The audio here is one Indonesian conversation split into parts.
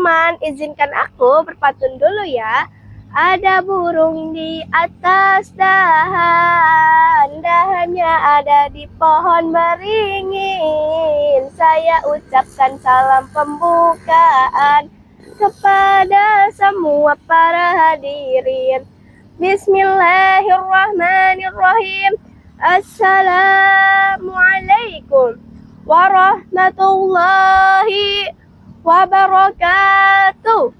teman-teman, izinkan aku berpantun dulu ya. Ada burung di atas dahan, dahannya ada di pohon beringin. Saya ucapkan salam pembukaan kepada semua para hadirin. Bismillahirrahmanirrahim. Assalamualaikum warahmatullahi wabarakatuh.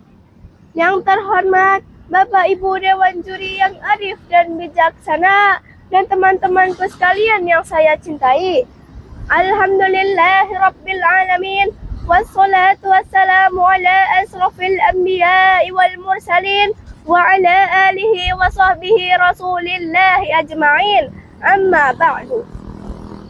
Yang terhormat Bapak Ibu Dewan Juri yang arif dan bijaksana, dan teman-temanku sekalian yang saya cintai. Alhamdulillahirabbil alamin. Wassalatu wassalamu ala asrafil anbiya'i wal mursalin wa ala alihi wa sahbihi rasulillahi ajma'in. Amma ba'du.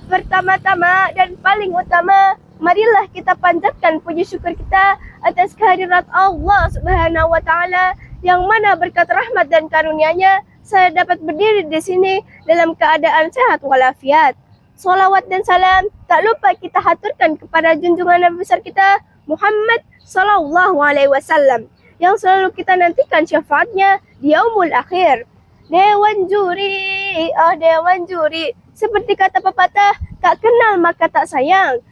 Pertama-tama dan paling utama, marilah kita panjatkan puji syukur kita atas kehadirat Allah Subhanahu wa taala, yang mana berkat rahmat dan karunia-Nya saya dapat berdiri di sini dalam keadaan sehat walafiat. Salawat dan salam tak lupa kita haturkan kepada junjungan Nabi besar kita Muhammad sallallahu alaihi wasallam, yang selalu kita nantikan syafaatnya di yaumul akhir. Dewan juri, oh dewan juri, seperti kata pepatah, tak kenal maka tak sayang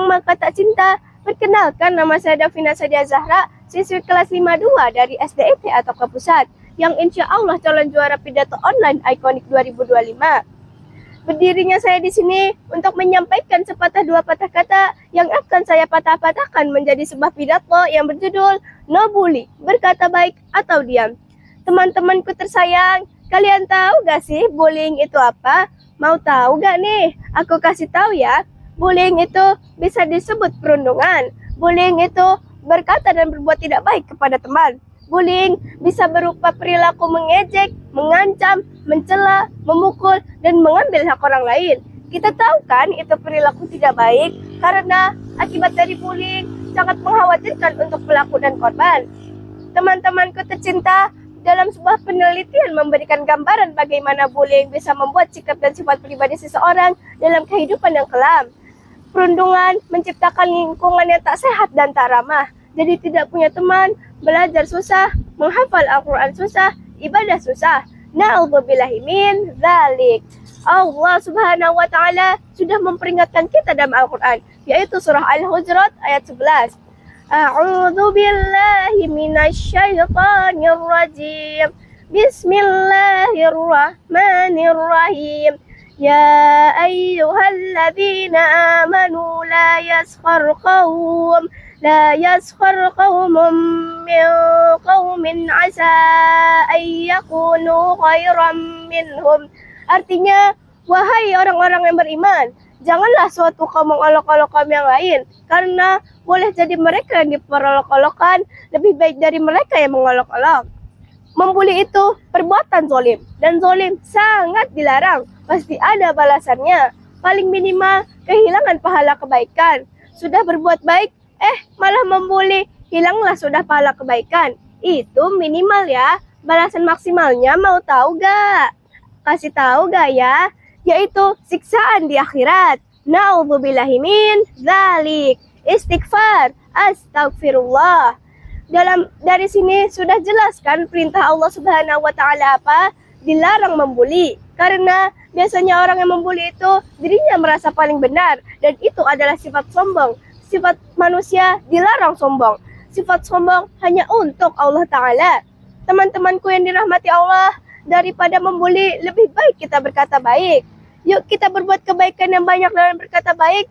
maka tak cinta. Perkenalkan, nama saya Davina Sadia Zahra, siswi kelas 52 dari SDIT atau Pusat, yang insya Allah calon juara pidato online ikonik 2025. Berdirinya saya di sini untuk menyampaikan sepatah dua patah kata yang akan saya patah-patahkan menjadi sebuah pidato yang berjudul No Bully, berkata baik atau diam. Teman-temanku tersayang, kalian tahu gak sih bullying itu apa? Mau tahu gak nih? Aku kasih tahu ya. Bullying itu bisa disebut perundungan. Bullying itu berkata dan berbuat tidak baik kepada teman. Bullying bisa berupa perilaku mengejek, mengancam, mencela, memukul, dan mengambil hak orang lain. Kita tahu kan itu perilaku tidak baik, karena akibat dari bullying sangat mengkhawatirkan untuk pelaku dan korban. Teman-temanku tercinta, dalam sebuah penelitian memberikan gambaran bagaimana bullying bisa membuat sikap dan sifat pribadi seseorang dalam kehidupan yang kelam. Perundungan menciptakan lingkungan yang tak sehat dan tak ramah. Jadi tidak punya teman, belajar susah, menghafal Al-Quran susah, ibadah susah. Na'udzubillahi min dzalik. Allah Subhanahu wa taala sudah memperingatkan kita dalam Al-Quran, yaitu surah Al-Hujurat ayat 11. A'udzu billahi minasyaitonir rajim. Bismillahirrahmanirrahim. Ya ayyuhalladzina amanu la yaskhar qaumun min qaumin asa ay yakunu khairan minhum. Artinya, wahai orang-orang yang beriman, janganlah suatu kaum mengolok-olok kaum yang lain, karena boleh jadi mereka yang diperolok-olokkan lebih baik dari mereka yang mengolok-olok. Membuli itu perbuatan zalim, dan zalim sangat dilarang. Pasti ada balasannya. Paling minimal kehilangan pahala kebaikan. Sudah berbuat baik, malah membuli, hilanglah sudah pahala kebaikan. Itu minimal ya. Balasan maksimalnya mau tahu gak? Kasih tahu gak ya? Yaitu siksaan di akhirat. Na'udzubillahi min dzalik. Istighfar, astagfirullah. Dari sini sudah jelas kan perintah Allah Subhanahu wa taala apa? Dilarang membuli. Karena biasanya orang yang membuli itu dirinya merasa paling benar, dan itu adalah sifat sombong. Sifat manusia dilarang sombong. Sifat sombong hanya untuk Allah Ta'ala. Teman-temanku yang dirahmati Allah, daripada membuli, lebih baik kita berkata baik. Yuk kita berbuat kebaikan yang banyak dalam berkata baik.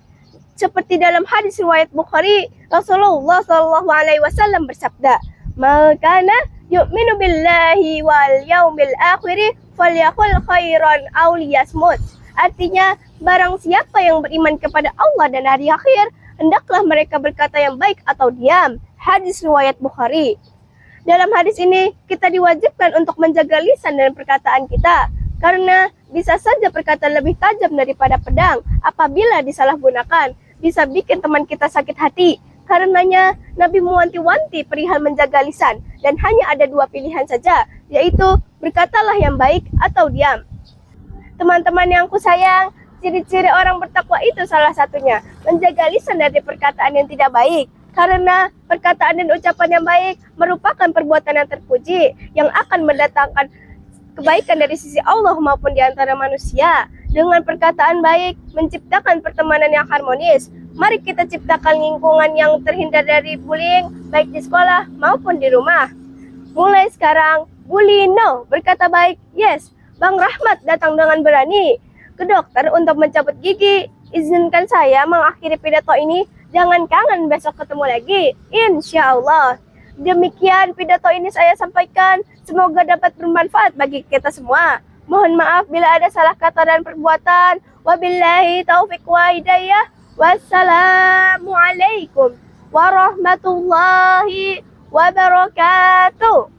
Seperti dalam hadis riwayat Bukhari, Rasulullah SAW bersabda, "Makana yu'minu billahi wal yaumil akhiri falyaqul khairan aw liyasmut." Artinya, barang siapa yang beriman kepada Allah dan hari akhir, hendaklah mereka berkata yang baik atau diam. Hadis riwayat Bukhari. Dalam hadis ini, kita diwajibkan untuk menjaga lisan dan perkataan kita, karena bisa saja perkataan lebih tajam daripada pedang apabila disalahgunakan, bisa bikin teman kita sakit hati. Karenanya, Nabi mewanti-wanti perihal menjaga lisan, dan hanya ada dua pilihan saja, yaitu berkatalah yang baik atau diam. Teman-teman yang kusayang, ciri-ciri orang bertakwa itu salah satunya menjaga lisan dari perkataan yang tidak baik. Karena perkataan dan ucapan yang baik merupakan perbuatan yang terpuji yang akan mendatangkan kebaikan dari sisi Allah maupun di antara manusia. Dengan perkataan baik menciptakan pertemanan yang harmonis. Mari kita ciptakan lingkungan yang terhindar dari bullying baik di sekolah maupun di rumah. Mulai sekarang, bully no, berkata baik yes. Bang Rahmat datang dengan berani ke dokter untuk mencabut gigi. Izinkan saya mengakhiri pidato ini. Jangan kangen besok ketemu lagi, insya Allah. Demikian pidato ini saya sampaikan. Semoga dapat bermanfaat bagi kita semua. Mohon maaf bila ada salah kata dan perbuatan. Wabillahi taufiq wa hidayah. Wassalamualaikum warahmatullahi wabarakatuh.